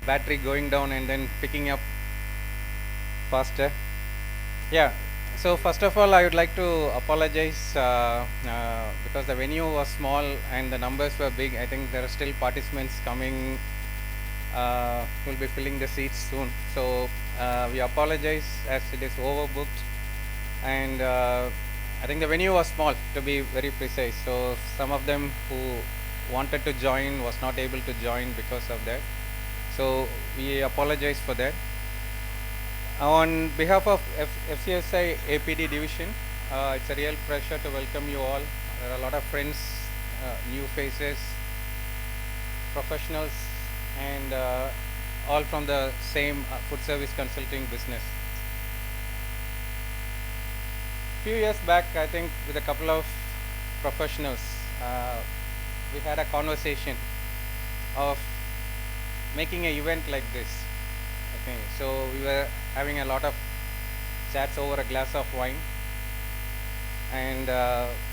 battery going down and then picking up faster. Yeah. So first of all, I would like to apologize because the venue was small and the numbers were big. I think there are still participants coming. Will be filling the seats soon. So we apologize as it is overbooked, and I think the venue was small, to be very precise. So some of them who wanted to join was not able to join because of that. So we apologize for that. On behalf of FCSI APD division, it's a real pleasure to welcome you all. There are a lot of friends, new faces, professionals, and all from the same food service consulting business. Few years back, I think with a couple of professionals, uh, we had a conversation of making an event like this. Okay, so we were having a lot of chats over a glass of wine, and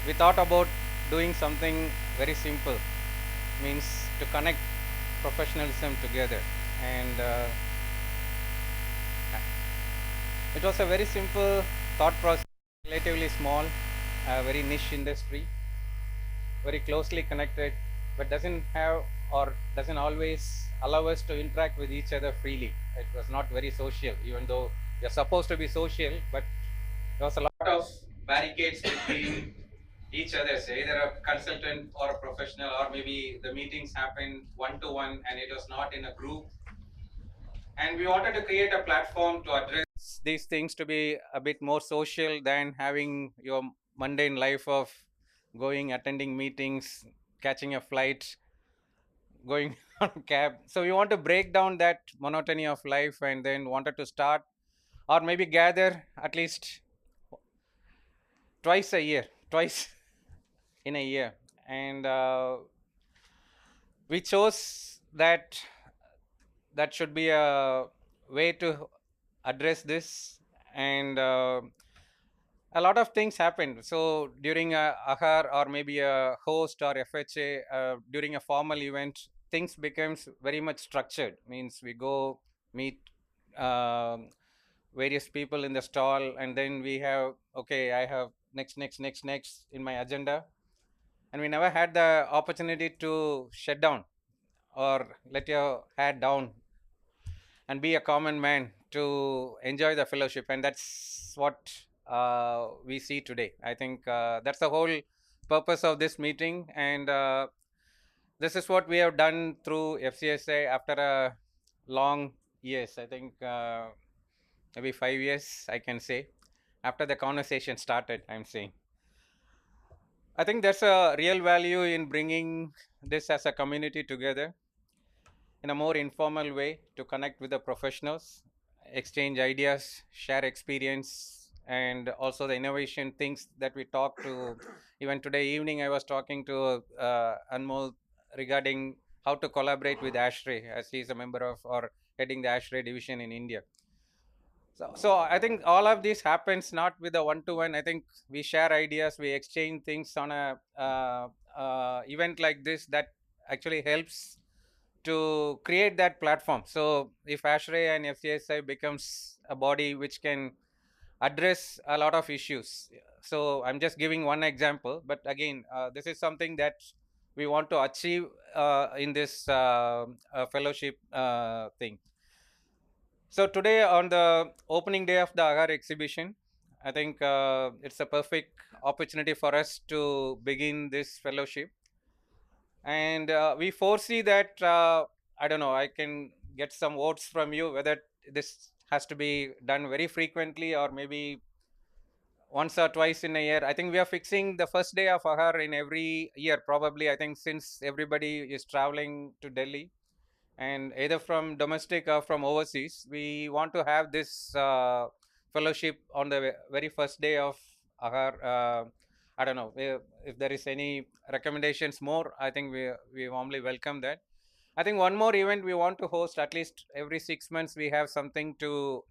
we thought about doing something very simple, means to connect professionalism together. And it was a very simple thought process, relatively small, very niche industry, very closely connected, but doesn't have or doesn't always allow us to interact with each other freely. It was not very social, even though you're supposed to be social, but there was a lot of barricades between each other, say either a consultant or a professional, or maybe the meetings happened one to one and it was not in a group. And we wanted to create a platform to address these things, to be a bit more social than having your mundane life of going, attending meetings, catching a flight, going on cab. So we want to break down that monotony of life and then wanted to start or maybe gather at least twice a year, twice in a year. And we chose that should be a way to address this. And a lot of things happened. So during a AHAR or maybe a host or FHA, during a formal event, things becomes very much structured. Means we go meet um various people in the stall, and then we have, okay, I have next in my agenda, and we never had the opportunity to shut down or let your head down and be a common man to enjoy the fellowship. And that's what we see today. I think that's the whole purpose of this meeting. And this is what we have done through FCSI after a long years. I think maybe 5 years, I can say, after the conversation started, I'm saying. I think there's a real value in bringing this as a community together in a more informal way to connect with the professionals, exchange ideas, share experience, and also the innovation things that we talk to. Even today evening, I was talking to Anmol regarding how to collaborate with ASHRAE, as he is a member of or heading the ASHRAE division in India. So I think all of this happens not with a one-to-one. I think we share ideas, we exchange things on a event like this that actually helps to create that platform. So if ASHRAE and FCSI becomes a body which can address a lot of issues. So I'm just giving one example, but again, this is something that we want to achieve in this fellowship thing. So today, on the opening day of the AAHAR exhibition, I think it's a perfect opportunity for us to begin this fellowship. And we foresee that, I don't know, I can get some votes from you whether this has to be done very frequently or maybe once or twice in a year. I think we are fixing the first day of AAHAR in every year, probably. I think since everybody is traveling to Delhi, and either from domestic or from overseas, we want to have this fellowship on the very first day of AAHAR. I don't know if there is any recommendations more. I think we warmly welcome that. I think one more event we want to host at least every 6 months. We have something to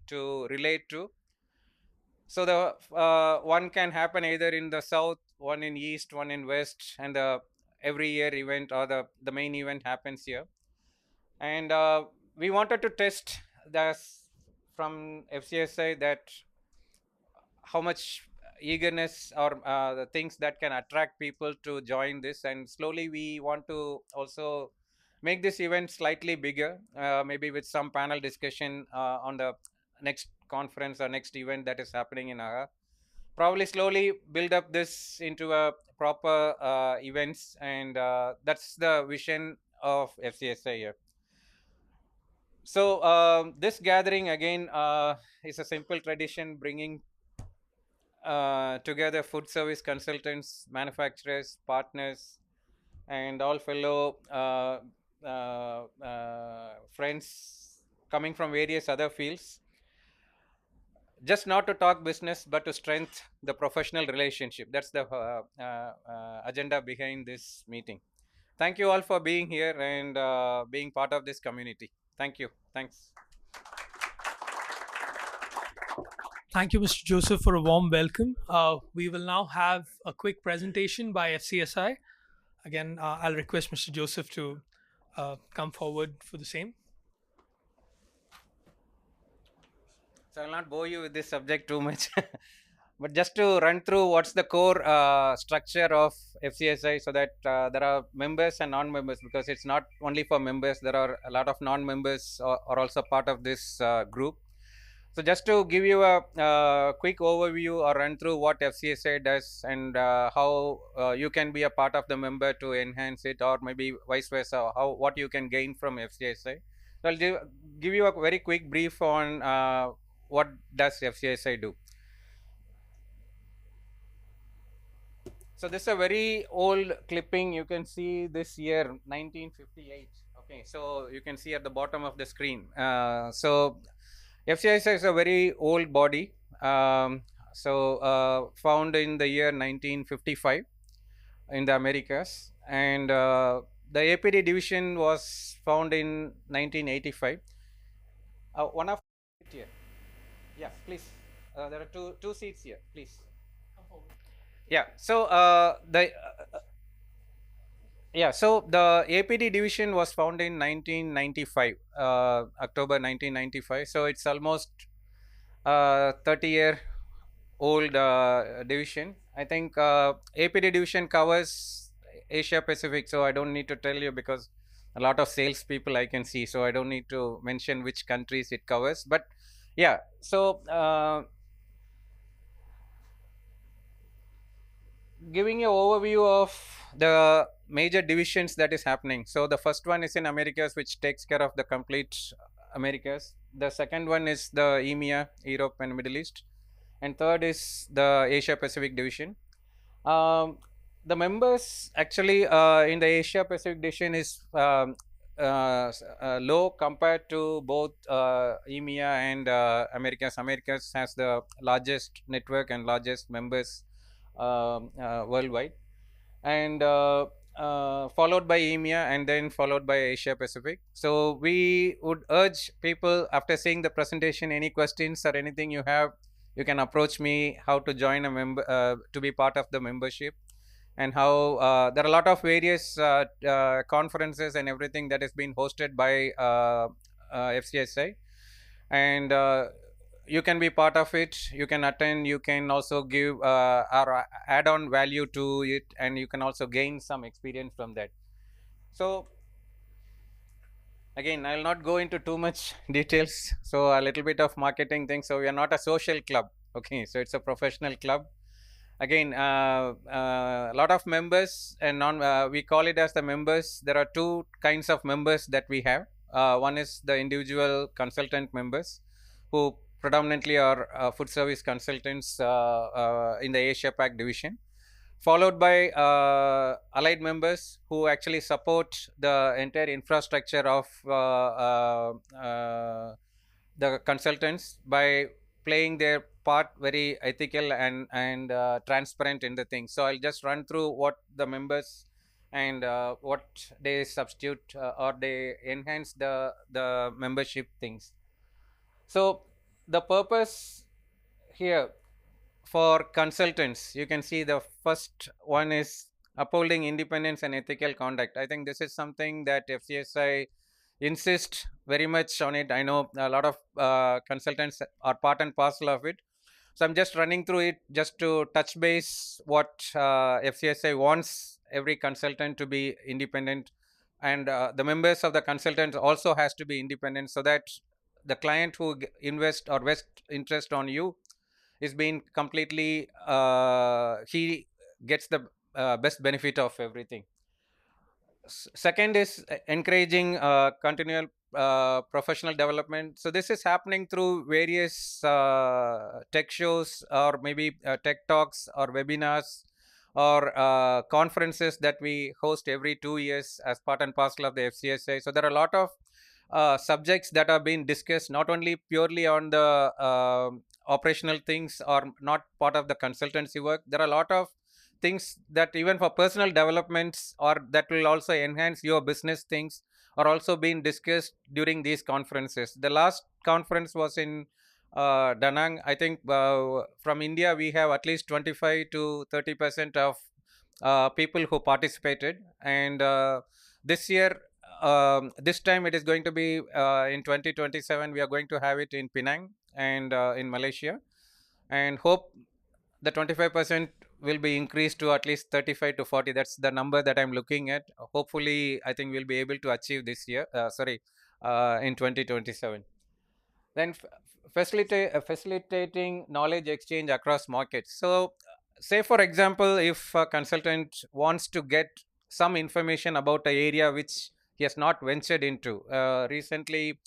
relate to. So the one can happen either in the south, one in east, one in west, and the every year event or the main event happens here. And we wanted to test this from FCSI, that how much eagerness or the things that can attract people to join this, and slowly we want to also make this event slightly bigger, maybe with some panel discussion on the next conference or next event that is happening in AAHAR. Probably slowly build up this into a proper events, and that's the vision of FCSI here. So this gathering again is a simple tradition, bringing together food service consultants, manufacturers, partners, and all fellow friends coming from various other fields, just not to talk business but to strengthen the professional relationship. That's the agenda behind this meeting. Thank you all for being here and being part of this community. Thank you. Thanks. Thank you, Mr. Joseph, for a warm welcome. We will now have a quick presentation by FCSI. Again, I'll request Mr. Joseph to come forward for the same. So I'll not bore you with this subject too much, but just to run through what's the core structure of FCSI, so that there are members and non-members, because it's not only for members, there are a lot of non-members are also part of this group. So just to give you a quick overview or run through what FCSI does, and how you can be a part of the member to enhance it, or maybe vice versa, how what you can gain from FCSI. So I'll give you a very quick brief on what does FCSI do. So this is a very old clipping. You can see this year 1958. Okay, so you can see at the bottom of the screen. So FCSI is a very old body. Found in the year 1955 in the Americas, and the APD division was found in 1985. One of here. Yeah, please. There are two seats here, please. Yeah. So the APD division was founded in 1995, October 1995. So it's almost 30-year old division. I think APD division covers Asia Pacific, so I don't need to tell you, because a lot of sales people I can see, so I don't need to mention which countries it covers. But yeah, so giving you overview of the major divisions that is happening. So the first one is in Americas, which takes care of the complete Americas. The second one is the EMEA, Europe and Middle East, and third is the Asia Pacific division. The members actually in the Asia Pacific division is low compared to both EMEA and Americas. Americas has the largest network and largest members worldwide, and followed by EMEA, and then followed by Asia Pacific. So we would urge people, after seeing the presentation, any questions or anything you have, you can approach me, how to join a member, to be part of the membership, and how there are a lot of various conferences and everything that has been hosted by FCSI, and you can be part of it. You can attend, you can also give or add on value to it, and you can also gain some experience from that. So again, I will not go into too much details. So a little bit of marketing thing. So we are not a social club. Okay, so it's a professional club. Again, a lot of members, and we call it as the members. There are two kinds of members that we have. One is the individual consultant members, who predominantly are food service consultants in the Asia Pac division, followed by allied members who actually support the entire infrastructure of the consultants by playing their part very ethical and transparent in the thing. So I'll just run through what the members and what they substitute or they enhance the membership things. So the purpose here for consultants, you can see the first one is upholding independence and ethical conduct. I think this is something that FCSI insist very much on it. I know a lot of consultants are part and parcel of it. So I'm just running through it just to touch base what FCSI wants every consultant to be independent, and the members of the consultants also has to be independent, so that the client who invest or vest interest on you is being completely he gets the best benefit of everything. Second is encouraging continual professional development. So this is happening through various tech shows, or maybe tech talks or webinars, or conferences that we host every 2 years as part and parcel of the FCSI. So there are a lot of subjects that are being discussed, not only purely on the operational things or not part of the consultancy work. There are a lot of things that even for personal developments or that will also enhance your business things are also being discussed during these conferences. The last conference was in Danang. I think from India we have at least 25 to 30% of people who participated, and this year, this time it is going to be in 2027. We are going to have it in Penang and in Malaysia, and hope the 25% will be increased to at least 35 to 40. That's the number that I'm looking at. Hopefully, I think we'll be able to achieve this year. In 2027. Then facilitating knowledge exchange across markets. So, say for example, if a consultant wants to get some information about an area which he has not ventured into. Recently,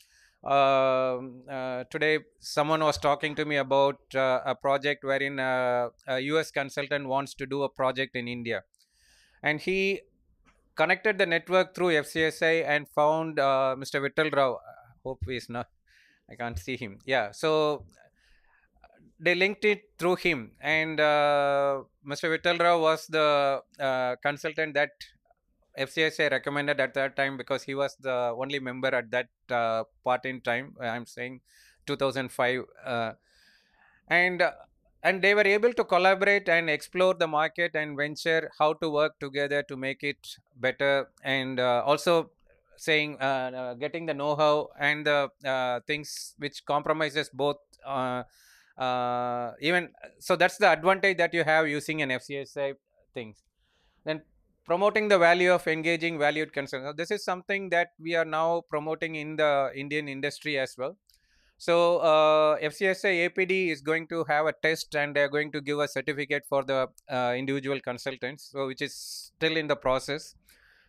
today, someone was talking to me about a project wherein a US consultant wants to do a project in India, and he connected the network through FCSI and found Mr. Vittal Rao. Hope he is not. I can't see him. Yeah, so they linked it through him, and Mr. Vittal Rao was the consultant that FCSI recommended at that time, because he was the only member at that part in time. I'm saying 2005, and and they were able to collaborate and explore the market and venture how to work together to make it better, and also saying getting the know-how and the things which compromises both. Even so, that's the advantage that you have using an FCSI things. Then promoting the value of engaging valued concern. Now, this is something that we are now promoting in the Indian industry as well. So FCSI APD is going to have a test, and they're going to give a certificate for the individual consultants, so which is still in the process.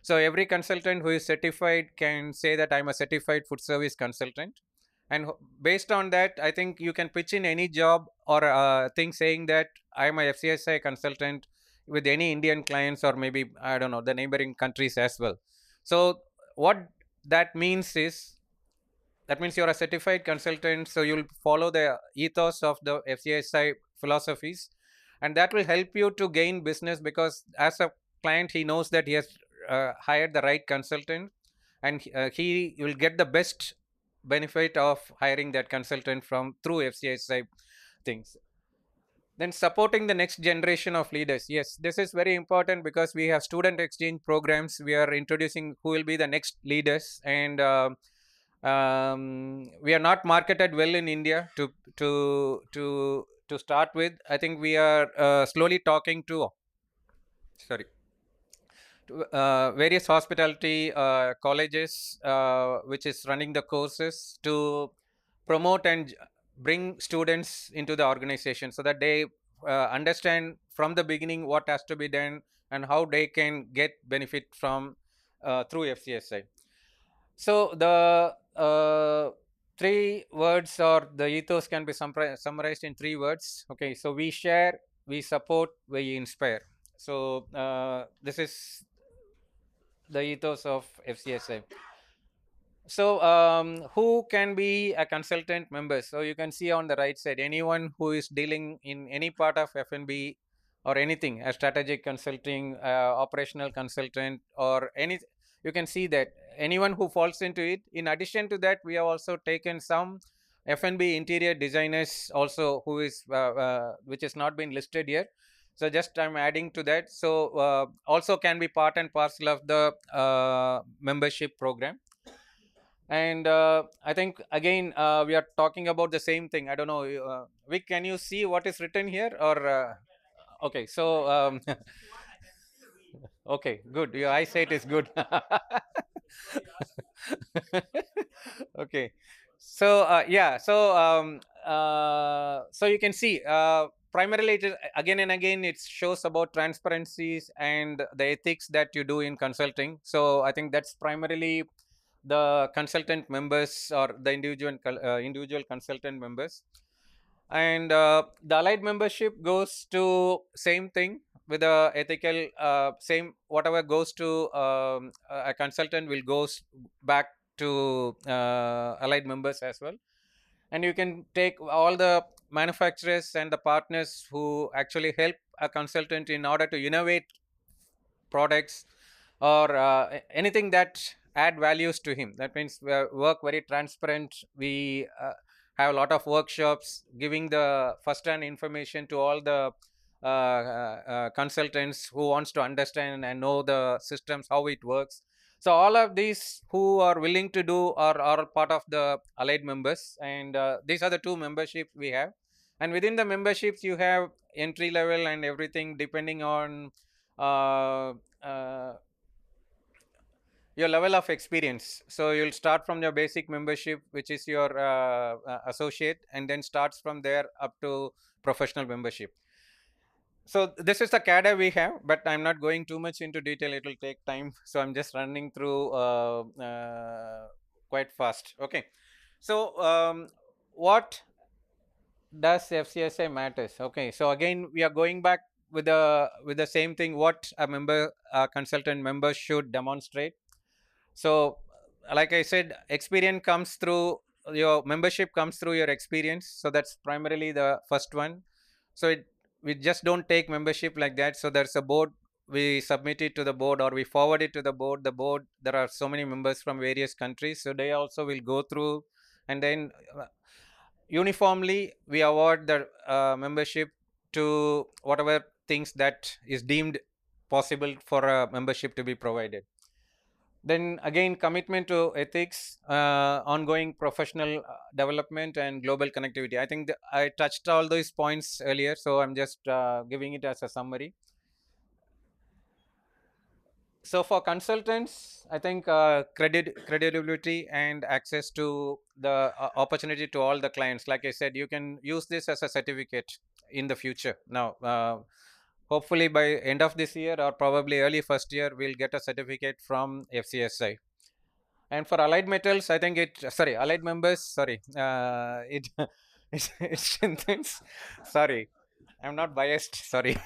So every consultant who is certified can say that I'm a certified food service consultant, and based on that, I think you can pitch in any job or thing saying that I'm a FCSI consultant with any Indian clients, or maybe I don't know, the neighboring countries as well. So what that means is, that means you're a certified consultant, so you'll follow the ethos of the FCSI philosophies, and that will help you to gain business, because as a client he knows that he has hired the right consultant, and he will get the best benefit of hiring that consultant from through FCSI things. Then supporting the next generation of leaders. Yes, this is very important, because we have student exchange programs. We are introducing who will be the next leaders, and we are not marketed well in India to start with. I think we are slowly talking to, sorry, to various hospitality colleges, which is running the courses to promote and bring students into the organization, so that they understand from the beginning what has to be done and how they can get benefit from through FCSI. So the three words, or the ethos, can be summarized in three words. Okay, so we share, we support, we inspire. So this is the ethos of FCSI. So who can be a consultant member? So you can see on the right side, anyone who is dealing in any part of F&B or anything, a strategic consulting, operational consultant, or any, you can see that anyone who falls into it. In addition to that, we have also taken some F&B interior designers also, who is which has not been listed here. So just I'm adding to that. So also can be part and parcel of the membership program. And I think again we are talking about the same thing. I don't know, Vic, can you see what is written here? Or okay, so okay, good. Your eyesight is good. Okay. So yeah, so so you can see primarily it is again and again it shows about transparencies and the ethics that you do in consulting. So I think that's primarily the consultant members or the individual consultant members. And the allied membership goes to same thing with the ethical same whatever goes to a consultant will goes back to allied members as well. And you can take all the manufacturers and the partners who actually help a consultant in order to innovate products or anything that add values to him. That means we work very transparent. We have a lot of workshops giving the first hand information to all the consultants who wants to understand and know the systems, how it works. So all of these who are willing to do are part of the allied members. And these are the two memberships we have. And within the memberships you have entry level and everything depending on uh, uh, your level of experience. So you'll start from your basic membership, which is your associate, and then starts from there up to professional membership. So this is the cadre we have, but I'm not going too much into detail. It will take time, so I'm just running through quite fast. Okay, so what does FCSI matters? Okay, so again we are going back with the same thing. What a member, a consultant member should demonstrate. So like I said, experience comes through your membership, comes through your experience. So that's primarily the first one. So we just don't take membership like that. So there's a board, we submit it to the board or we forward it to the board. The board, there are so many members from various countries, so they also will go through, and then uniformly we award the membership to whatever things that is deemed possible for a membership to be provided. Then again, commitment to ethics, ongoing professional development, and global connectivity. I think I touched all those points earlier, so I'm just giving it as a summary. So for consultants, I think credibility and access to the opportunity to all the clients. Like I said, you can use this as a certificate in the future. Now, hopefully by end of this year or probably early first year, we'll get a certificate from FCSI. And for allied metals, I think it, sorry, allied members, sorry, it, it strengthens, sorry, I'm not biased, sorry.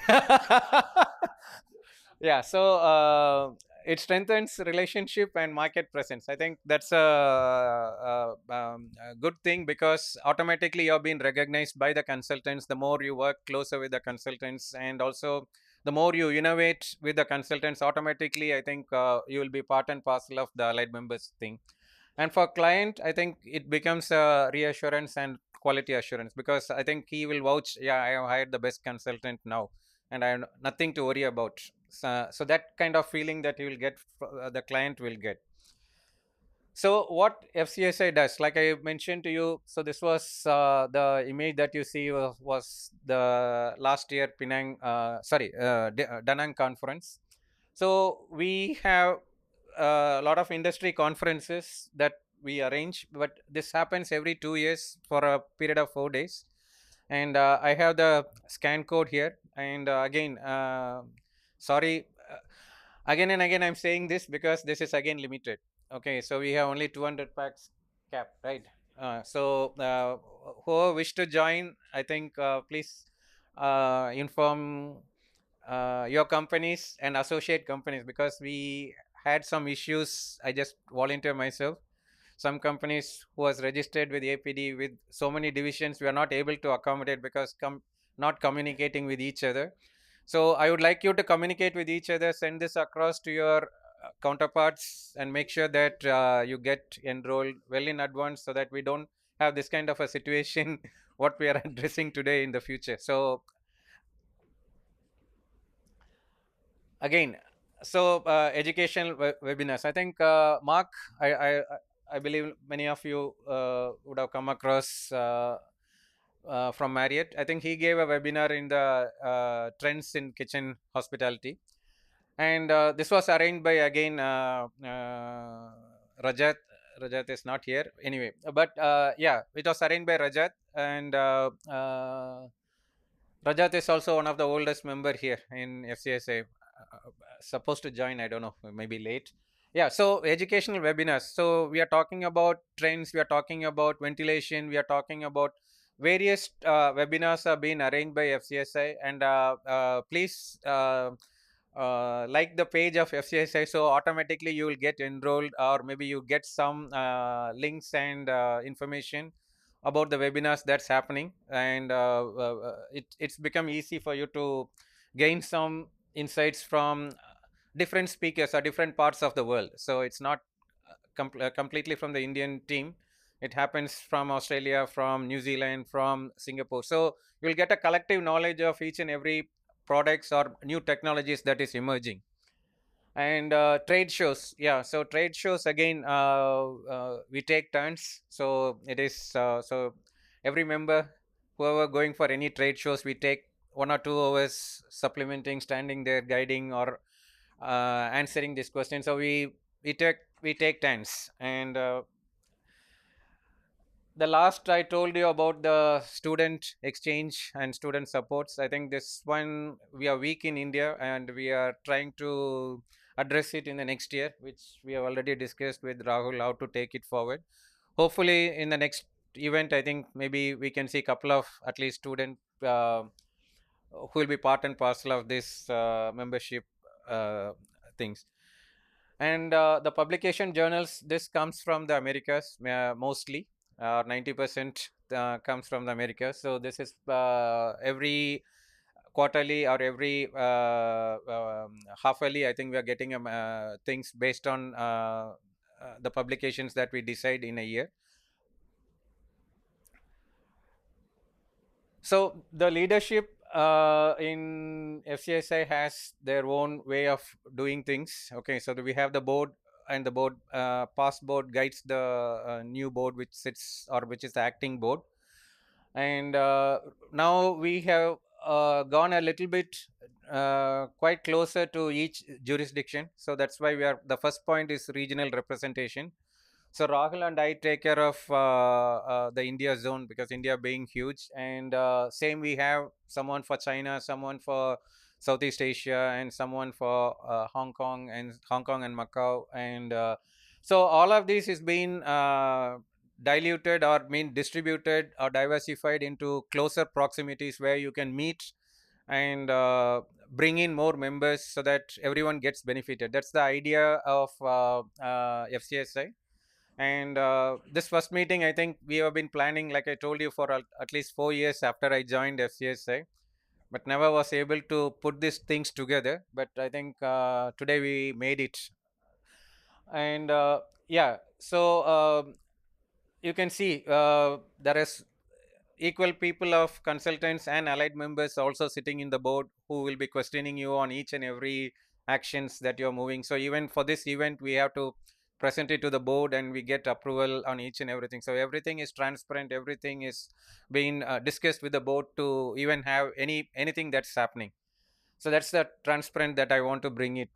Yeah, so it strengthens relationship and market presence. I think that's a good thing because automatically you're being recognized by the consultants. The more you work closer with the consultants, and also the more you innovate with the consultants, automatically I think you will be part and parcel of the allied members thing. And for client, I think it becomes a reassurance and quality assurance, because I think he will vouch, yeah, I have hired the best consultant now and I have nothing to worry about. So that kind of feeling that you will get, the client will get. So what FCSI does, like I mentioned to you, so this was the image that you see was the last year Penang, Da Nang conference. So we have a lot of industry conferences that we arrange, but this happens every 2 years for a period of 4 days. And I have the scan code here. And again, sorry, again and again, I'm saying this because this is again limited. Okay, so we have only 200 packs cap, right? So whoever wish to join, I think please inform your companies and associate companies, because we had some issues. I just volunteer myself. Some companies who was registered with APD with so many divisions, we are not able to accommodate because not communicating with each other. So I would like you to communicate with each other, send this across to your counterparts, and make sure that you get enrolled well in advance, so that we don't have this kind of a situation what we are addressing today in the future. So again, so educational webinars, I think Mark, I I believe many of you would have come across from Marriott. I think he gave a webinar in the trends in kitchen hospitality, and this was arranged by again Rajat. Rajat is not here anyway, but yeah, it was arranged by Rajat, and Rajat is also one of the oldest member here in FCSA. Supposed to join, I don't know, maybe late. Yeah, so educational webinars. So we are talking about trends, we are talking about ventilation, we are talking about various webinars are being arranged by FCSI, and please like the page of FCSI, so automatically you will get enrolled, or maybe you get some links and information about the webinars that's happening, and it's become easy for you to gain some insights from different speakers or different parts of the world. So it's not completely from the Indian team. It happens from Australia, from New Zealand, from Singapore. So you'll get a collective knowledge of each and every products or new technologies that is emerging. And trade shows, yeah, so trade shows again, we take turns. So it is so every member, whoever going for any trade shows, we take 1 or 2 hours supplementing, standing there guiding, or answering this question. So we take turns. And the last I told you about the student exchange and student supports. I think this one we are weak in India, and we are trying to address it in the next year, which we have already discussed with Rahul how to take it forward. Hopefully, in the next event, I think maybe we can see a couple of at least student who will be part and parcel of this membership things. And the publication journals, this comes from the Americas mostly. 90% comes from the Americas. So this is every quarterly or every half yearly. I think we are getting things based on the publications that we decide in a year. So the leadership in FCSI has their own way of doing things. Okay, so we have the board, and the board, past board guides the new board which sits, or which is the acting board. And now we have gone a little bit quite closer to each jurisdiction. So that's why we are, the first point is regional representation. So Rahul and I take care of the India zone, because India being huge, and same we have someone for China, someone for Southeast Asia, and someone for Hong Kong and Macau, and so all of this is being diluted, or mean distributed or diversified into closer proximities where you can meet and bring in more members so that everyone gets benefited. That's the idea of FCSI. And this first meeting, I think we have been planning, like I told you, for at least 4 years after I joined FCSI, but never was able to put these things together. But I think today we made it. And yeah, so you can see there is equal people of consultants and allied members also sitting in the board, who will be questioning you on each and every actions that you're moving. So even for this event, we have to present it to the board, and we get approval on each and everything. So everything is transparent, everything is being discussed with the board to even have anything that's happening. So that's the transparent that I want to bring it.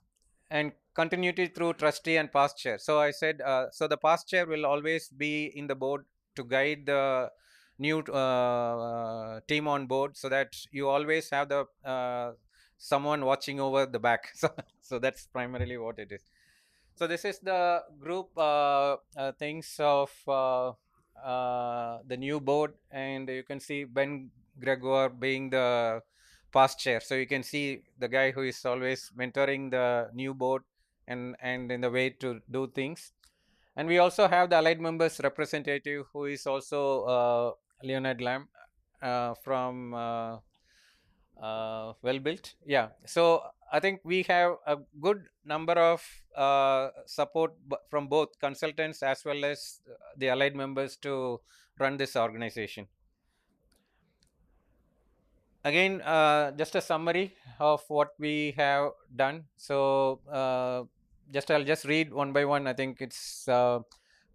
And continuity through trustee and past chair. So I said, so the past chair will always be in the board to guide the new team on board, so that you always have the someone watching over the back. So that's primarily what it is. So this is the group things of the new board, and you can see Ben Gregoire being the past chair. So you can see the guy who is always mentoring the new board, and in the way to do things. And we also have the allied members representative, who is also Leonard Lamb from well built. Yeah. So I think we have a good number of support from both consultants as well as the allied members to run this organization. Again, just a summary of what we have done. So I'll just read one by one. I think it's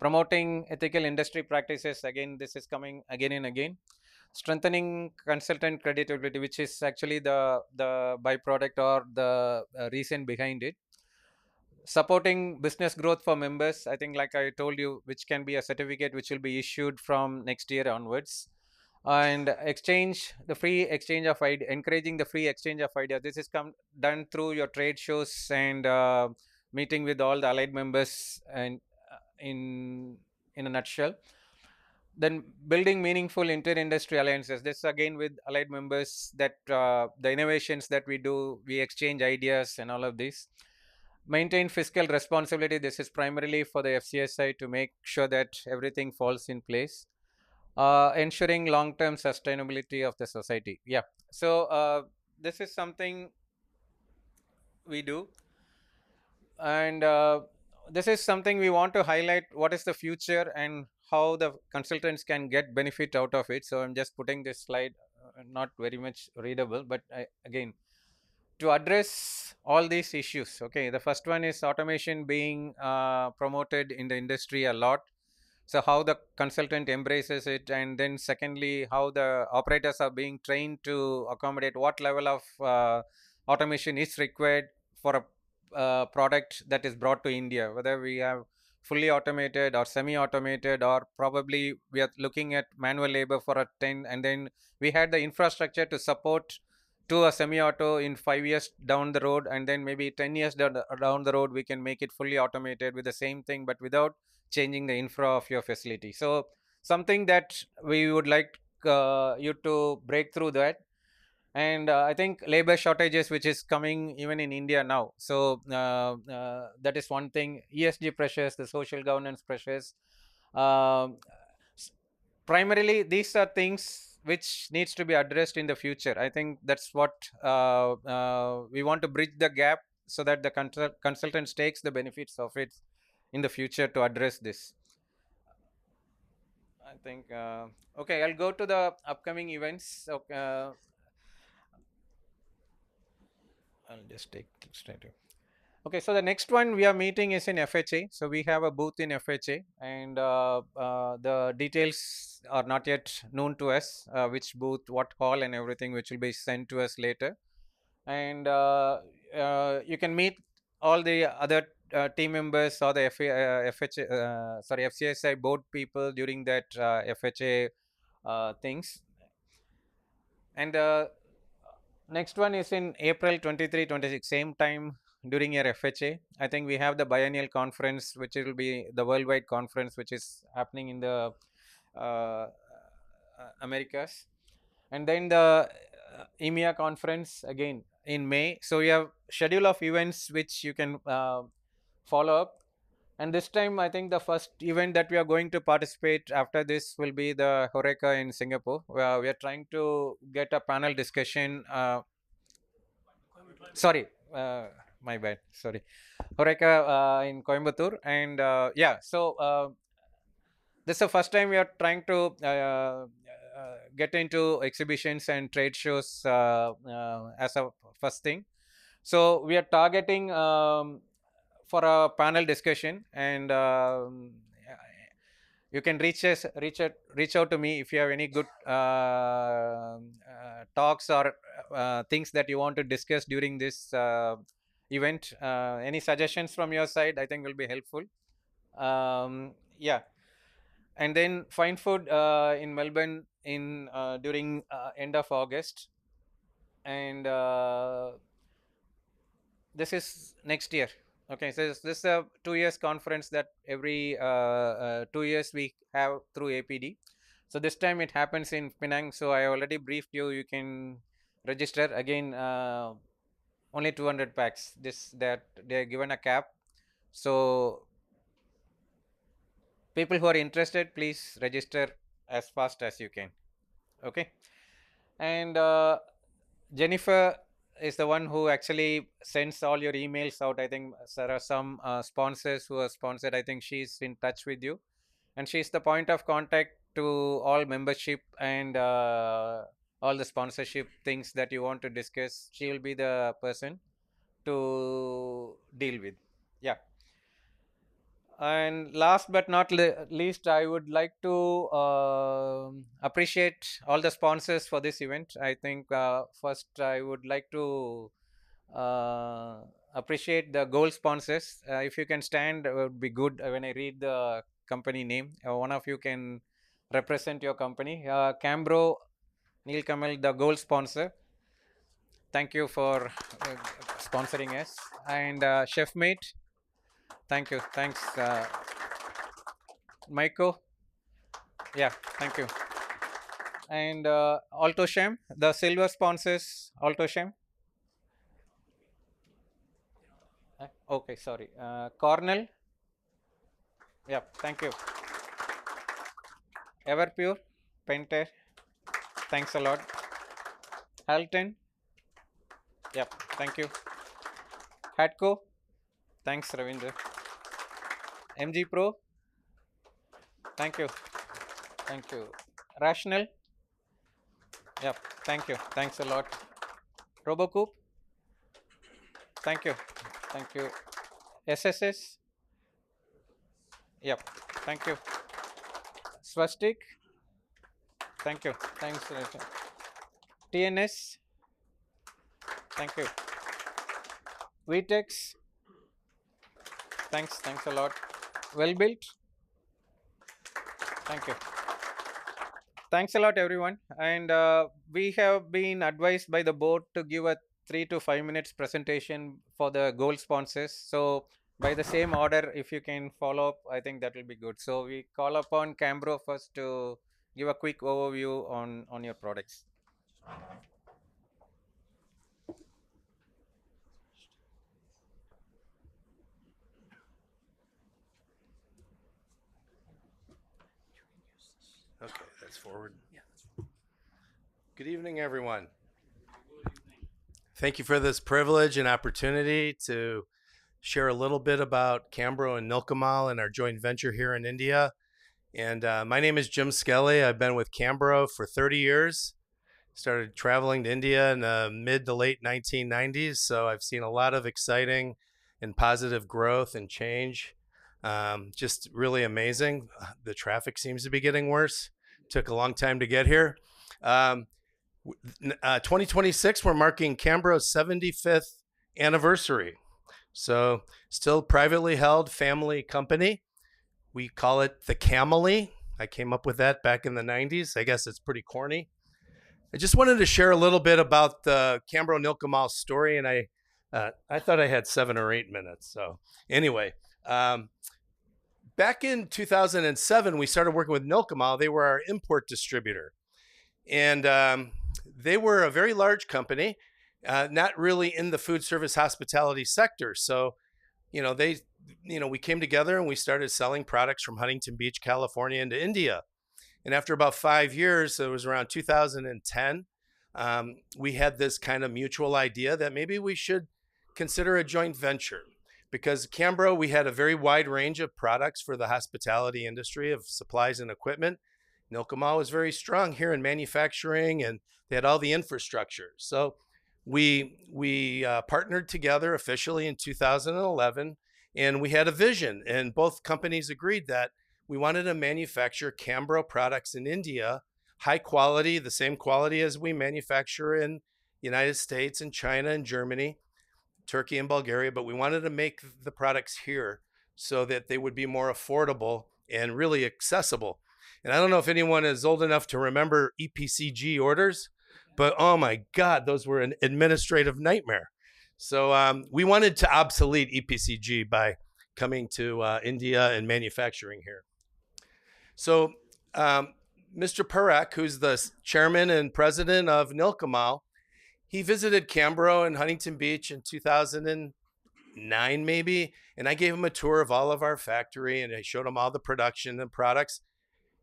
Promoting ethical industry practices, again, this is coming again and again. Strengthening consultant credibility, which is actually the byproduct or the reason behind it. Supporting business growth for members, I think, like I told you, which can be a certificate which will be issued from next year onwards. And exchange the free exchange of idea, encouraging the free exchange of ideas. This is done through your trade shows and meeting with all the allied members, and in a nutshell. Then building meaningful inter-industry alliances. This again with allied members, that the innovations that we do, we exchange ideas and all of this. Maintain fiscal responsibility. This is primarily for the FCSI to make sure that everything falls in place. Ensuring long-term sustainability of the society. Yeah. So this is something we do, and this is something we want to highlight. What is the future and how the consultants can get benefit out of it. So I'm just putting this slide, not very much readable, but again, to address all these issues. Okay, the first one is automation being promoted in the industry a lot. So how the consultant embraces it, and then secondly, how the operators are being trained to accommodate what level of automation is required for a product that is brought to India, whether we have fully automated or semi-automated, or probably we are looking at manual labor for a 10, and then we had the infrastructure to support to a semi-auto in 5 years down the road, and then maybe 10 years down the road we can make it fully automated with the same thing, but without changing the infra of your facility. So something that we would like you to break through that. And I think labor shortages, which is coming even in India now. So that is one thing. ESG pressures, the social governance pressures. Um, Primarily, these are things which needs to be addressed in the future. I think that's what we want to bridge the gap, so that the consultants takes the benefits of it in the future to address this. I think okay, I'll go to the upcoming events. Okay, I'll just take it straight away. Okay, so the next one we are meeting is in FHA. So we have a booth in FHA, and the details are not yet known to us, which booth, what hall, and everything, which will be sent to us later. And you can meet all the other team members or the FHA, sorry, FCSI board people during that FHA things. And next one is in April 23, 26, same time during your FHA. I think we have the biennial conference, which will be the worldwide conference, which is happening in the Americas. And then the EMEA conference again in May. So we have schedule of events which you can follow up. And this time, I think the first event that we are going to participate after this will be the Horeca in Singapore. We are trying to get a panel discussion. Sorry, my bad. Sorry, Horeca in Coimbatore, and yeah. So this is the first time we are trying to get into exhibitions and trade shows as a first thing. So we are targeting for a panel discussion, and you can reach out to me if you have any good talks or things that you want to discuss during this event. Any suggestions from your side, I think, will be helpful. Yeah. And then Fine Food in Melbourne in during end of August, and this is next year. Okay, so this is a 2 years conference that every 2 years we have through APD. So this time it happens in Penang. So I already briefed you. You can register again. Only 200 packs. This that they're given a cap. So people who are interested, please register as fast as you can. Okay, and Jennifer is the one who actually sends all your emails out. I think there are some sponsors who are sponsored. I think she's in touch with you, and she's the point of contact to all membership and all the sponsorship things that you want to discuss. She will be the person to deal with. Yeah. And last but not least, I would like to appreciate all the sponsors for this event. I think first I would like to uh, appreciate the gold sponsors. If you can stand, it would be good when I read the company name. One of you can represent your company. Cambro, Neil Kamal, the gold sponsor. Thank you for sponsoring us. And Chefmate, thank you. Thanks, Maiko. Yeah, thank you. And Alto Shem, the silver sponsors, Alto Shem. Okay, sorry. Cornell. Yeah, thank you. Everpure, Penter. Thanks a lot. Halton. Yep, thank you. Hatco. Thanks, Ravinder. MG Pro. Thank you. Thank you. Rational. Yep, thank you. Thanks a lot. Robocoop. Thank you. Thank you. SSS. Yep, thank you. Swastik. Thank you. Thanks. TNS. Thank you. VTEX. Thanks. Thanks a lot. Well built. Thank you. Thanks a lot, everyone. And we have been advised by the board to give a 3 to 5 minutes presentation for the gold sponsors. So by the same order, if you can follow up, I think that will be good. So we call upon Cambro first to give a quick overview on your products. Okay, that's forward. Good evening, everyone. Thank you for this privilege and opportunity to share a little bit about Cambro and Nilkamal and our joint venture here in India. And my name is Jim Skelly. I've been with Cambro for 30 years. Started traveling to India in the mid to late 1990s. So I've seen a lot of exciting and positive growth and change. Just really amazing. The traffic seems to be getting worse. Took a long time to get here. 2026, we're marking Cambro's 75th anniversary. So still privately held family company. We call it the Camely. I came up with that back in the 90s. I guess it's pretty corny. I just wanted to share a little bit about the Cambro Nilkamal story, and I thought I had 7 or 8 minutes. So anyway, back in 2007, we started working with Nilkamal. They were our import distributor, and they were a very large company, not really in the food service hospitality sector. So, we came together and we started selling products from Huntington Beach, California, into India. And after about 5 years, it was around 2010, we had this kind of mutual idea that maybe we should consider a joint venture. Because Cambro, we had a very wide range of products for the hospitality industry of supplies and equipment. Nilkamal was very strong here in manufacturing, and they had all the infrastructure. So we partnered together officially in 2011, and we had a vision. And both companies agreed that we wanted to manufacture Cambro products in India, high quality, the same quality as we manufacture in United States and China and Germany, Turkey and Bulgaria, but we wanted to make the products here so that they would be more affordable and really accessible. And I don't know if anyone is old enough to remember EPCG orders, but oh my God, those were an administrative nightmare. So we wanted to obsolete EPCG by coming to India and manufacturing here. So Mr. Parak, who's the chairman and president of Nilkamal, he visited Cambro in Huntington Beach in 2009, maybe, and I gave him a tour of all of our factory, and I showed him all the production and products.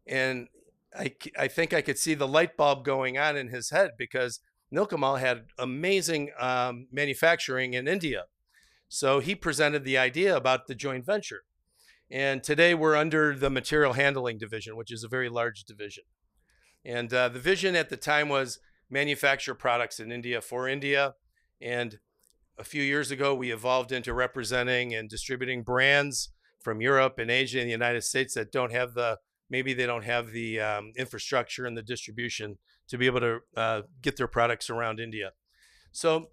And I think I could see the light bulb going on in his head, because Nilkamal had amazing manufacturing in India. So he presented the idea about the joint venture. And today we're under the material handling division, which is a very large division. And the vision at the time was manufacture products in India for India. And a few years ago, we evolved into representing and distributing brands from Europe and Asia and the United States that don't have the infrastructure and the distribution to be able to get their products around India. So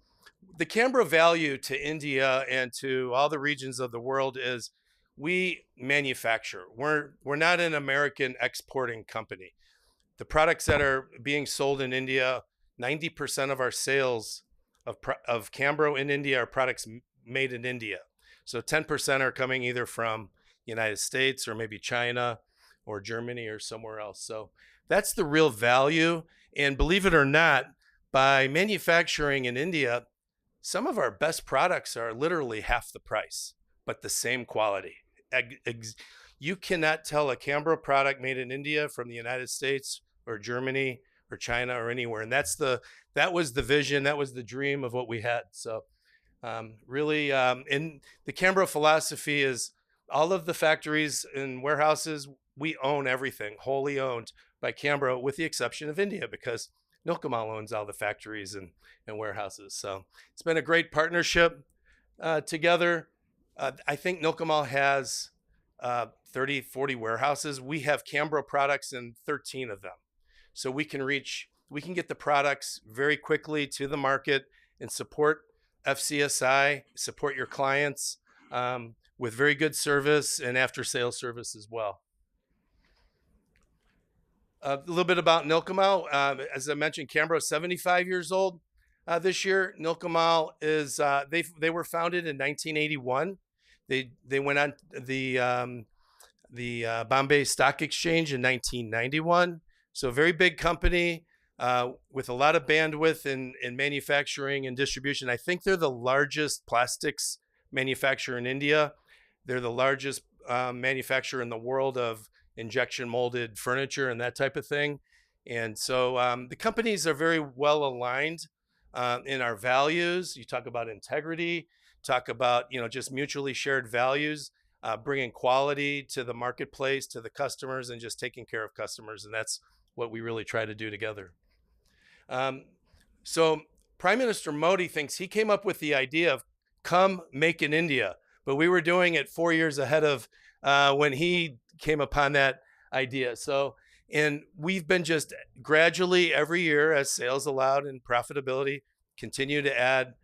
the Canberra value to India and to all the regions of the world is we manufacture. We're not an American exporting company. The products that are being sold in India, 90% of our sales of Canberra in India are products made in India. So 10% are coming either from the United States or maybe China or Germany or somewhere else. So that's the real value. And believe it or not, by manufacturing in India, some of our best products are literally half the price, but the same quality. You cannot tell a Canberra product made in India from the United States or Germany or China or anywhere. And that was the vision, that was the dream of what we had. So really, in the Canberra philosophy is all of the factories and warehouses, we own everything, wholly owned by Canberra, with the exception of India, because Nilkamal owns all the factories and warehouses. So it's been a great partnership together. I think Nilkamal has 30, 40 warehouses. We have Canberra products in 13 of them. So we can get the products very quickly to the market and support FCSI, support your clients with very good service and after sales service as well. A little bit about Nilkamal. As I mentioned, Canberra is 75 years old this year. Nilkamal is they were founded in 1981. They went on the Bombay Stock Exchange in 1991. So a very big company with a lot of bandwidth in manufacturing and distribution. I think they're the largest plastics manufacturer in India. They're the largest manufacturer in the world of injection molded furniture and that type of thing. And so the companies are very well aligned in our values. You talk about integrity, talk about, just mutually shared values, bringing quality to the marketplace, to the customers, and just taking care of customers. And that's what we really try to do together. So Prime Minister Modi thinks he came up with the idea of come make in India, but we were doing it 4 years ahead of when he came upon that idea. And we've been just gradually every year, as sales allowed and profitability, continue to add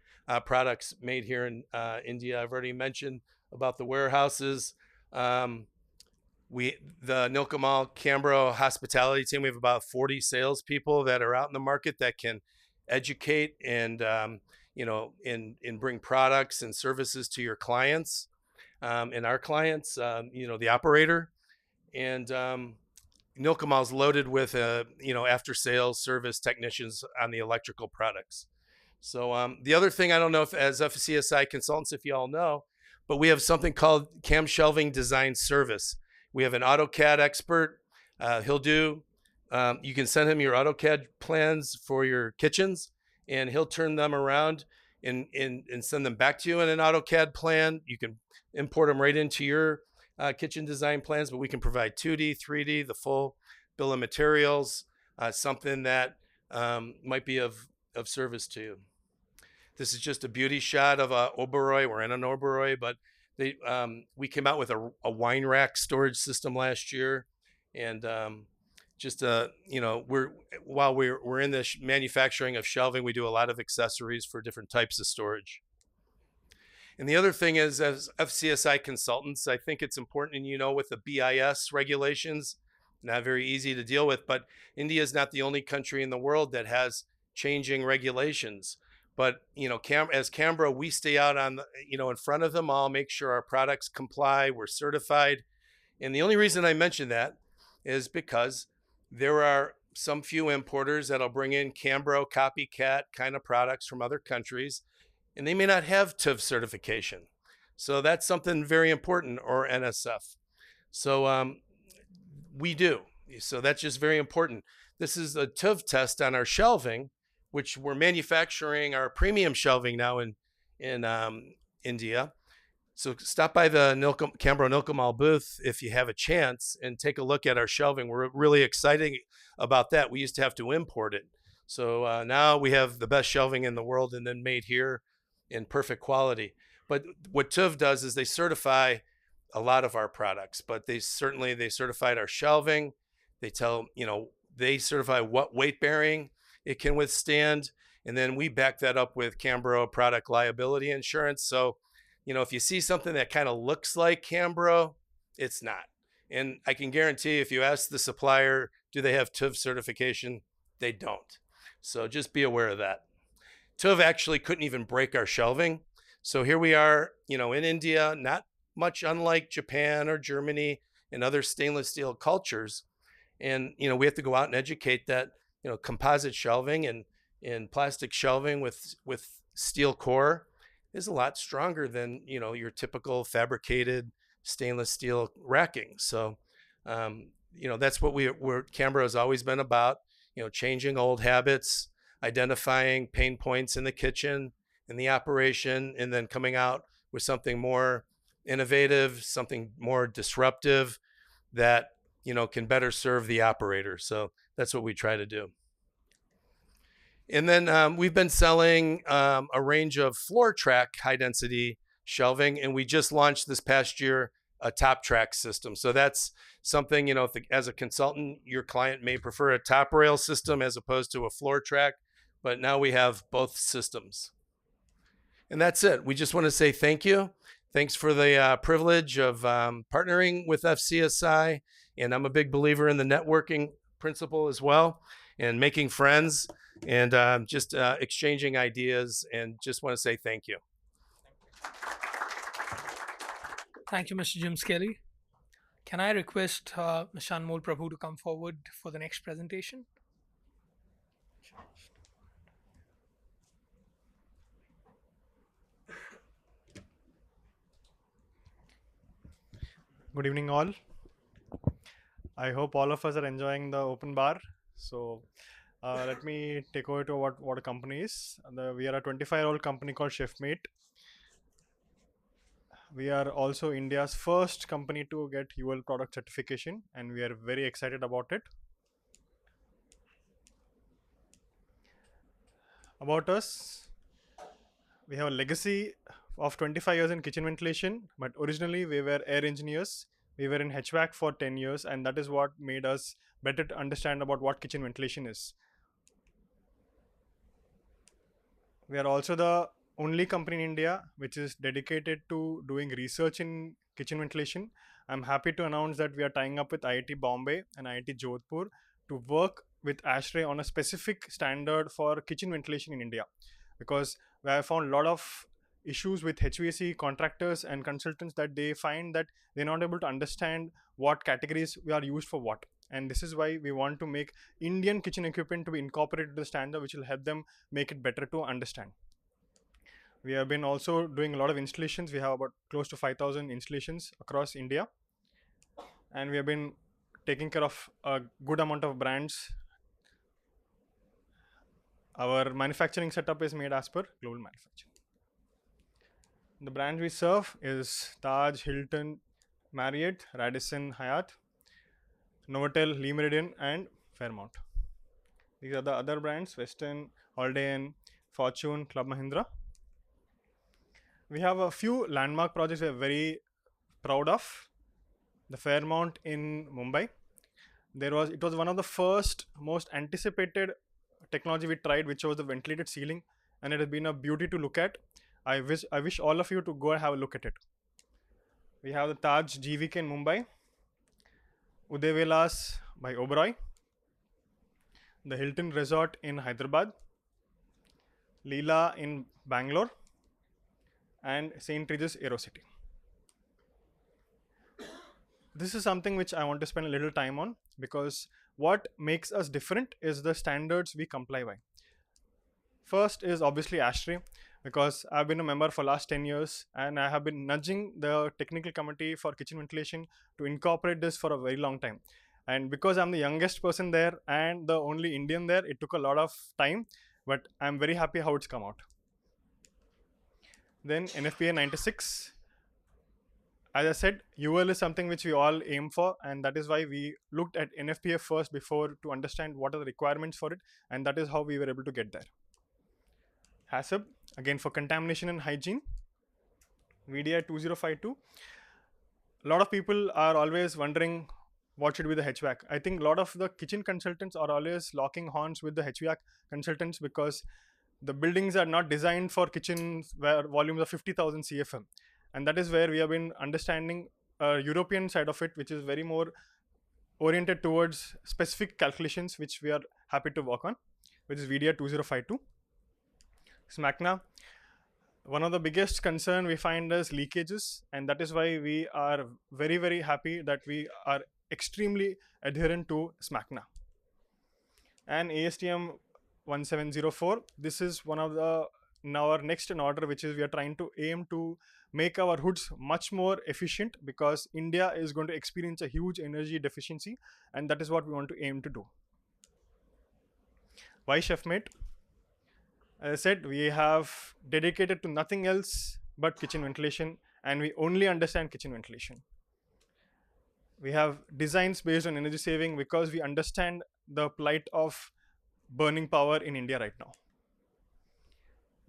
products made here in India. I've already mentioned about the warehouses. The Nilkamal Canberra hospitality team, we have about 40 salespeople that are out in the market that can educate and bring products and services to your clients and our clients, the operator. And Nilkamal is loaded with after sales service technicians on the electrical products. So the other thing, I don't know if as FCSI consultants, if you all know, but we have something called CAM Shelving Design Service. We have an AutoCAD expert. He'll do, you can send him your AutoCAD plans for your kitchens, and he'll turn them around and send them back to you in an AutoCAD plan. You can import them right into your kitchen design plans, but we can provide 2D, 3D, the full bill of materials, something that might be of service to you. This is just a beauty shot of Oberoi. We're in an Oberoi, but we came out with a wine rack storage system last year, and while we're in the manufacturing of shelving, we do a lot of accessories for different types of storage. And the other thing is, as FCSI consultants, I think it's important, with the BIS regulations, not very easy to deal with, but India is not the only country in the world that has changing regulations. But, as Canberra, we stay out on, in front of them all, make sure our products comply, we're certified. And the only reason I mention that is because there are some few importers that'll bring in Canberra copycat kind of products from other countries, and they may not have TÜV certification. So that's something very important, or NSF. So we do. So that's just very important. This is a TÜV test on our shelving, which we're manufacturing our premium shelving now in India. So stop by the Canberra Nilkamal booth if you have a chance and take a look at our shelving. We're really excited about that. We used to have to import it. So now we have the best shelving in the world, and then made here in perfect quality. But what TÜV does is they certify a lot of our products, but they certified our shelving. They they certify what weight bearing it can withstand. And then we back that up with Cambro product liability insurance. So, if you see something that kind of looks like Cambro, it's not. And I can guarantee if you ask the supplier, do they have TÜV certification? They don't. So just be aware of that. TÜV actually couldn't even break our shelving. So here we are, in India, not much unlike Japan or Germany and other stainless steel cultures. And, we have to go out and educate that, composite shelving and plastic shelving with steel core is a lot stronger than, your typical fabricated stainless steel racking. So, that's what Canberra has always been about, changing old habits, identifying pain points in the kitchen, in the operation, and then coming out with something more innovative, something more disruptive that, can better serve the operator. So that's what we try to do. And then we've been selling a range of floor track high density shelving, and we just launched this past year a top track system. So that's something, as a consultant, your client may prefer a top rail system as opposed to a floor track, but now we have both systems. And that's it. We just want to say thank you. Thanks for the privilege of partnering with FCSI. And I'm a big believer in the networking principle as well, and making friends and just exchanging ideas, and just want to say thank you. Thank you, Mr. Jim Skelly. Can I request Mr. Anmol Prabhu to come forward for the next presentation? Good evening, all. I hope all of us are enjoying the open bar. So let me take over to what a company is. We are a 25-year-old company called Chefmate. We are also India's first company to get UL product certification, and we are very excited about it. About us, we have a legacy of 25 years in kitchen ventilation, but originally we were air engineers. We were in HVAC for 10 years, and that is what made us better to understand about what kitchen ventilation is. We are also the only company in India which is dedicated to doing research in kitchen ventilation. I'm happy to announce that we are tying up with IIT Bombay and IIT Jodhpur to work with ASHRAE on a specific standard for kitchen ventilation in India, because we have found a lot of issues with HVAC contractors and consultants that they find that they're not able to understand what categories we are used for what. And this is why we want to make Indian kitchen equipment to be incorporated to the standard, which will help them make it better to understand. We have been also doing a lot of installations. We have about close to 5,000 installations across India. And we have been taking care of a good amount of brands. Our manufacturing setup is made as per global manufacturing. The brands we serve is Taj, Hilton, Marriott, Radisson, Hyatt, Novotel, Le Méridien, and Fairmont. These are the other brands: Westin, Holiday Inn, Fortune, Club Mahindra. We have a few landmark projects we are very proud of. The Fairmont in Mumbai. It was one of the first, most anticipated technology we tried, which was the ventilated ceiling, and it has been a beauty to look at. I wish all of you to go and have a look at it. We have the Taj GVK in Mumbai, Uday Vilas by Oberoi, the Hilton Resort in Hyderabad, Leela in Bangalore, and St. Regis AeroCity. This is something which I want to spend a little time on, because what makes us different is the standards we comply by. First is obviously ASHRAE, because I've been a member for last 10 years and I have been nudging the technical committee for kitchen ventilation to incorporate this for a very long time. And because I'm the youngest person there and the only Indian there, it took a lot of time, but I'm very happy how it's come out. Then NFPA 96. As I said, UL is something which we all aim for, and that is why we looked at NFPA first before to understand what are the requirements for it, and that is how we were able to get there. HACCP, again for contamination and hygiene. VDI 2052. A lot of people are always wondering what should be the HVAC. I think a lot of the kitchen consultants are always locking horns with the HVAC consultants because the buildings are not designed for kitchens where volumes of 50,000 CFM. And that is where we have been understanding a European side of it, which is very more oriented towards specific calculations, which we are happy to work on, which is VDA 2052. SMACNA, one of the biggest concern we find is leakages, and that is why we are very, very happy that we are extremely adherent to SMACNA. And ASTM 1704, this is one of the now our next in order, which is we are trying to aim to make our hoods much more efficient, because India is going to experience a huge energy deficiency, and that is what we want to aim to do. Why Chefmate? As I said, we have dedicated to nothing else but kitchen ventilation, and we only understand kitchen ventilation. We have designs based on energy saving because we understand the plight of burning power in India right now.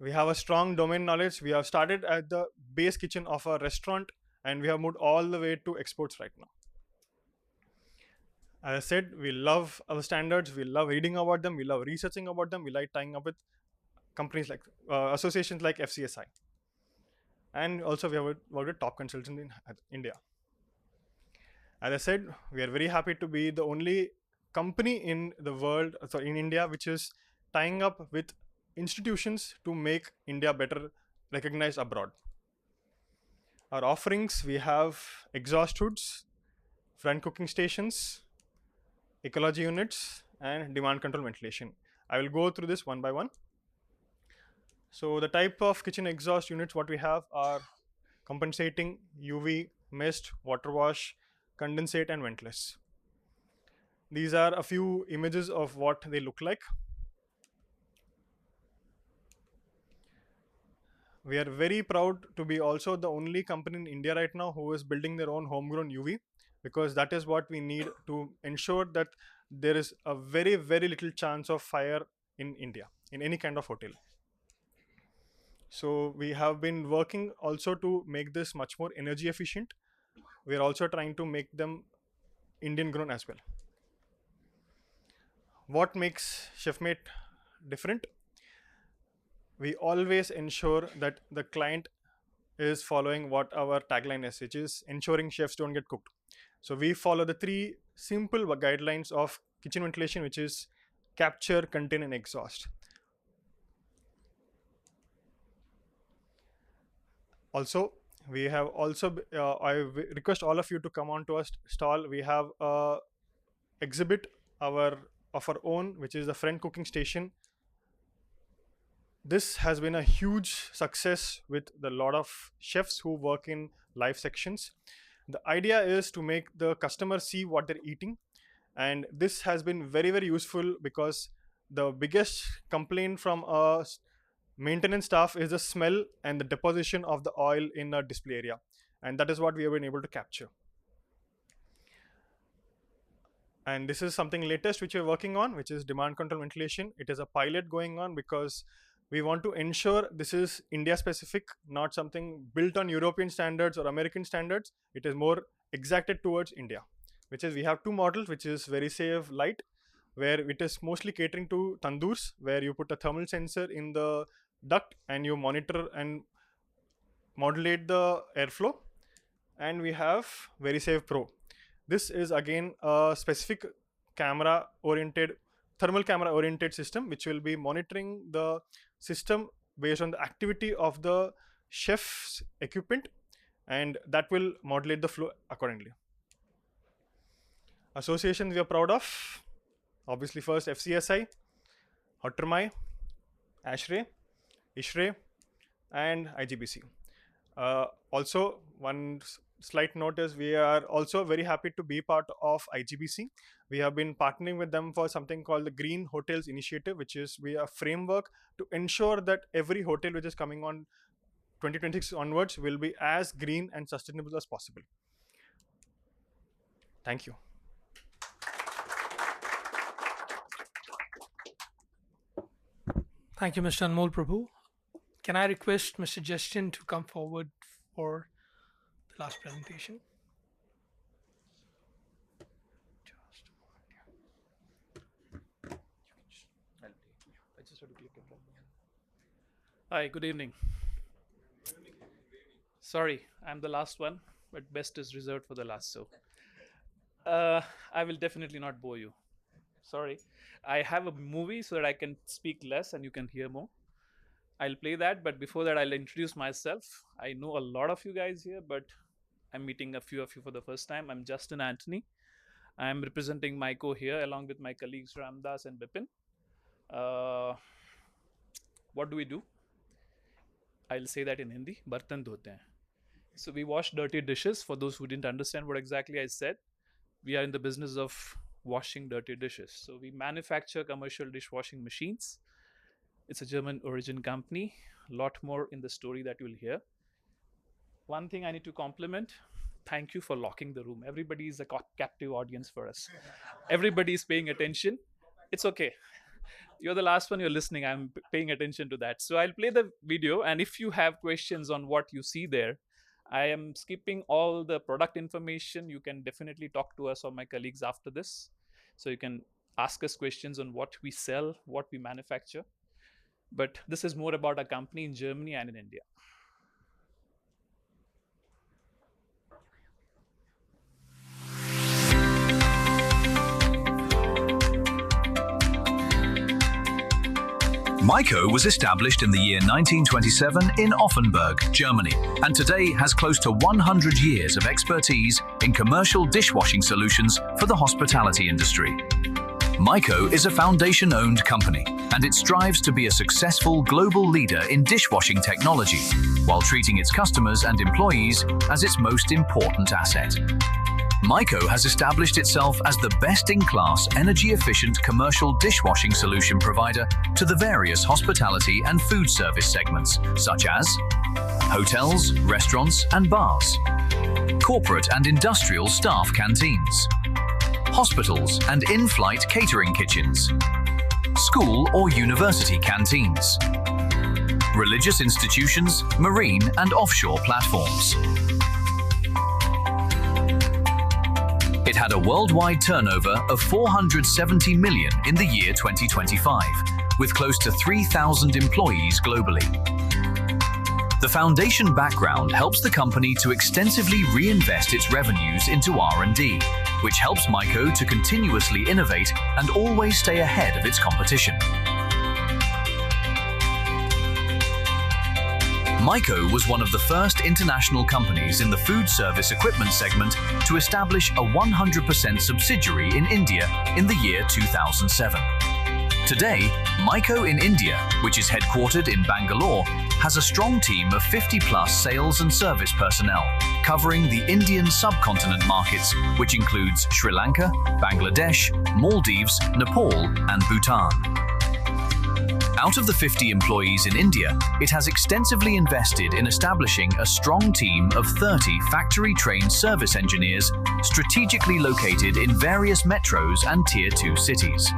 We have a strong domain knowledge. We have started at the base kitchen of a restaurant, and we have moved all the way to exports right now. As I said, we love our standards. We love reading about them. We love researching about them. We like tying up with companies like associations like FCSI. And also we have worked with top consultants in India. As I said, we are very happy to be the only company in the world, sorry, in India, which is tying up with institutions to make India better recognized abroad. Our offerings, we have exhaust hoods, front cooking stations, ecology units, and demand control ventilation. I will go through this one by one. So the type of kitchen exhaust units what we have are compensating, UV, mist, water wash, condensate, and ventless. These are a few images of what they look like. We are very proud to be also the only company in India right now who is building their own homegrown UV, because that is what we need to ensure that there is a very, very little chance of fire in India, in any kind of hotel. So we have been working also to make this much more energy efficient. We are also trying to make them Indian grown as well. What makes Chefmate different? We always ensure that the client is following what our tagline is, which is ensuring chefs don't get cooked. So we follow the three simple guidelines of kitchen ventilation, which is capture, contain, and exhaust. Also, we have also, I request all of you to come on to our stall. We have a exhibit of our own, which is the front cooking station. This has been a huge success with a lot of chefs who work in live sections. The idea is to make the customer see what they're eating, and this has been very, very useful, because the biggest complaint from a maintenance staff is the smell and the deposition of the oil in a display area, and that is what we have been able to capture. And this is something latest which we're working on, which is demand control ventilation. It is a pilot going on because we want to ensure this is India specific, not something built on European standards or American standards. It is more exacted towards India, which is we have two models, which is very safe light, where it is mostly catering to tandoors, where you put a thermal sensor in the duct and you monitor and modulate the airflow. And we have Very Safe Pro. This is again a specific camera oriented, thermal camera oriented system, which will be monitoring the system based on the activity of the chef's equipment, and that will modulate the flow accordingly. Associations we are proud of, obviously First FCSI, Oberoi, AAHAR, ISHRE, and IGBC. Also, one slight note is we are also very happy to be part of IGBC. We have been partnering with them for something called the Green Hotels Initiative, which is a framework to ensure that every hotel which is coming on 2026 onwards will be as green and sustainable as possible. Thank you. Thank you, Mr. Anmol Prabhu. Can I request Mr. Justin to come forward for the last presentation? just have to click it. Hi, good evening. Sorry, I'm the last one, but best is reserved for the last. So I will definitely not bore you. Sorry. I have a movie so that I can speak less and you can hear more. I'll play that, but before that, I'll introduce myself. I know a lot of you guys here, but I'm meeting a few of you for the first time. I'm Justin Anthony. I'm representing MICO here along with my colleagues Ramdas and Bipin. What do we do? I'll say that in Hindi. Bartan dhote hain. So we wash dirty dishes. For those who didn't understand what exactly I said, we are in the business of washing dirty dishes. So we manufacture commercial dishwashing machines. It's a German origin company. A lot more in the story that you'll hear. One thing I need to compliment, thank you for locking the room. Everybody is a captive audience for us. Everybody is paying attention. It's okay. You're the last one, you're listening. I'm paying attention to that. So I'll play the video. And if you have questions on what you see there, I am skipping all the product information. You can definitely talk to us or my colleagues after this. So you can ask us questions on what we sell, what we manufacture. But this is more about a company in Germany and in India. MICO was established in the year 1927 in Offenburg, Germany, and today has close to 100 years of expertise in commercial dishwashing solutions for the hospitality industry. MICO is a foundation-owned company, and it strives to be a successful global leader in dishwashing technology, while treating its customers and employees as its most important asset. MICO has established itself as the best-in-class, energy-efficient commercial dishwashing solution provider to the various hospitality and food service segments, such as hotels, restaurants and bars, corporate and industrial staff canteens, hospitals and in-flight catering kitchens, school or university canteens, religious institutions, marine and offshore platforms. It had a worldwide turnover of 470 million in the year 2025, with close to 3,000 employees globally. The foundation background helps the company to extensively reinvest its revenues into R&D, which helps MICO to continuously innovate and always stay ahead of its competition. MICO was one of the first international companies in the food service equipment segment to establish a 100% subsidiary in India in the year 2007. Today, MICO in India, which is headquartered in Bangalore, has a strong team of 50+ sales and service personnel, covering the Indian subcontinent markets, which includes Sri Lanka, Bangladesh, Maldives, Nepal, and Bhutan. Out of the 50 employees in India, it has extensively invested in establishing a strong team of 30 factory-trained service engineers strategically located in various metros and Tier 2 cities.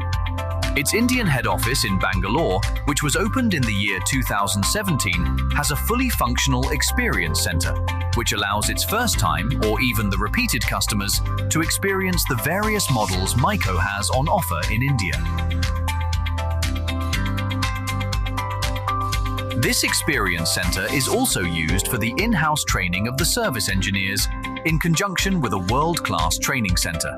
Its Indian head office in Bangalore, which was opened in the year 2017, has a fully functional experience center, which allows its first-time or even the repeated customers to experience the various models MICO has on offer in India. This experience center is also used for the in-house training of the service engineers in conjunction with a world-class training center.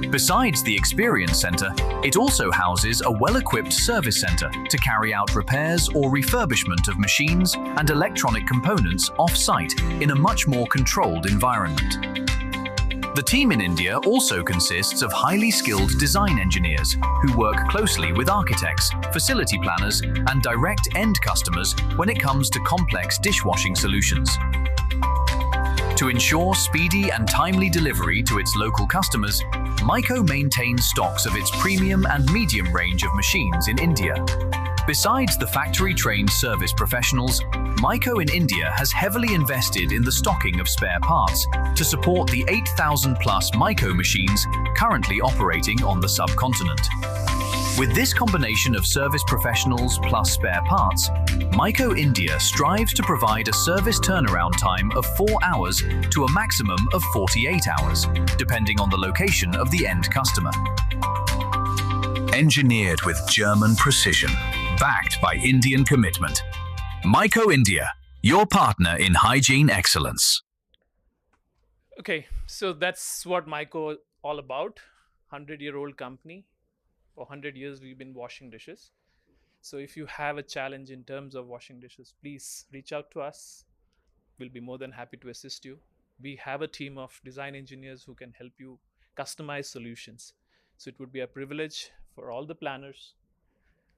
Besides the experience center, it also houses a well-equipped service center to carry out repairs or refurbishment of machines and electronic components off-site in a much more controlled environment. The team in India also consists of highly skilled design engineers who work closely with architects, facility planners, and direct end customers when it comes to complex dishwashing solutions. To ensure speedy and timely delivery to its local customers, MICO maintains stocks of its premium and medium range of machines in India. Besides the factory-trained service professionals, MICO in India has heavily invested in the stocking of spare parts to support the 8,000+ MICO machines currently operating on the subcontinent. With this combination of service professionals plus spare parts, MICO India strives to provide a service turnaround time of 4 hours to a maximum of 48 hours, depending on the location of the end customer. Engineered with German precision, backed by Indian commitment. Myco India, your partner in hygiene excellence. Okay, so that's what Myco all about. 100-year-old company. For 100 years, we've been washing dishes. So if you have a challenge in terms of washing dishes, please reach out to us. We'll be more than happy to assist you. We have a team of design engineers who can help you customize solutions. So it would be a privilege for all the planners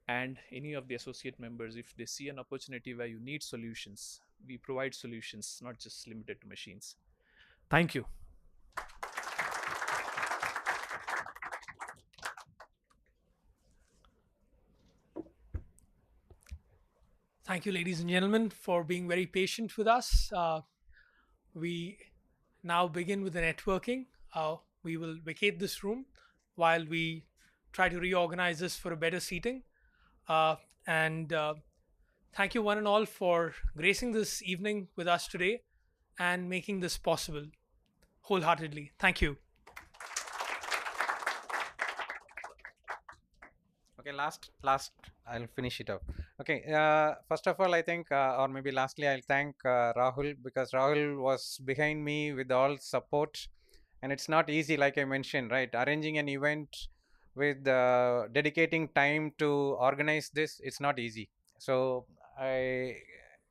and any of the associate members if they see an opportunity where you need solutions. We provide solutions, not just limited to machines. Thank you. Thank you, ladies and gentlemen, for being very patient with us. We now begin with the networking. We will vacate this room while we try to reorganize this for a better seating. And thank you, one and all, for gracing this evening with us today and making this possible wholeheartedly. Thank you. Okay, last, I'll finish it up. Okay, first of all, I think, or maybe lastly, I'll thank Rahul, because Rahul was behind me with all support, and it's not easy, like I mentioned, right? Arranging an event with dedicating time to organize this, it's not easy. So I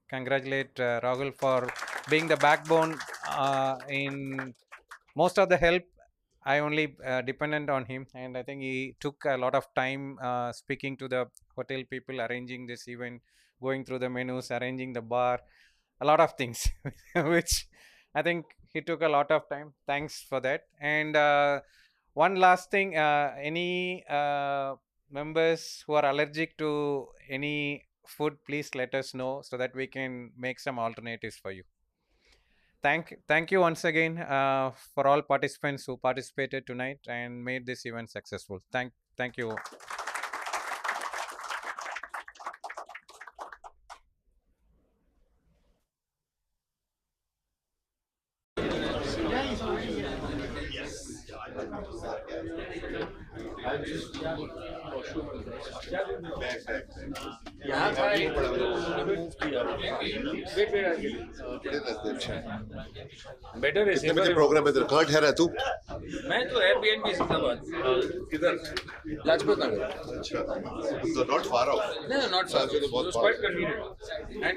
congratulate Rahul for being the backbone in most of the help. I only dependent on him, and I think he took a lot of time speaking to the hotel people, arranging this event, going through the menus, arranging the bar, a lot of things, which I think he took a lot of time. Thanks for that. And one last thing, any members who are allergic to any food, please let us know so that we can make some alternatives for you. Thank you once again for all participants who participated tonight and made this event successful. Thank you. Better है कितने बजे programme है तेरा कहाँ ठहरा है तू मैं तो एयरबीएनबी सिकंदराबाद किधर लाजपत नगर अच्छा so not far off no not far so बहुत quite convenient and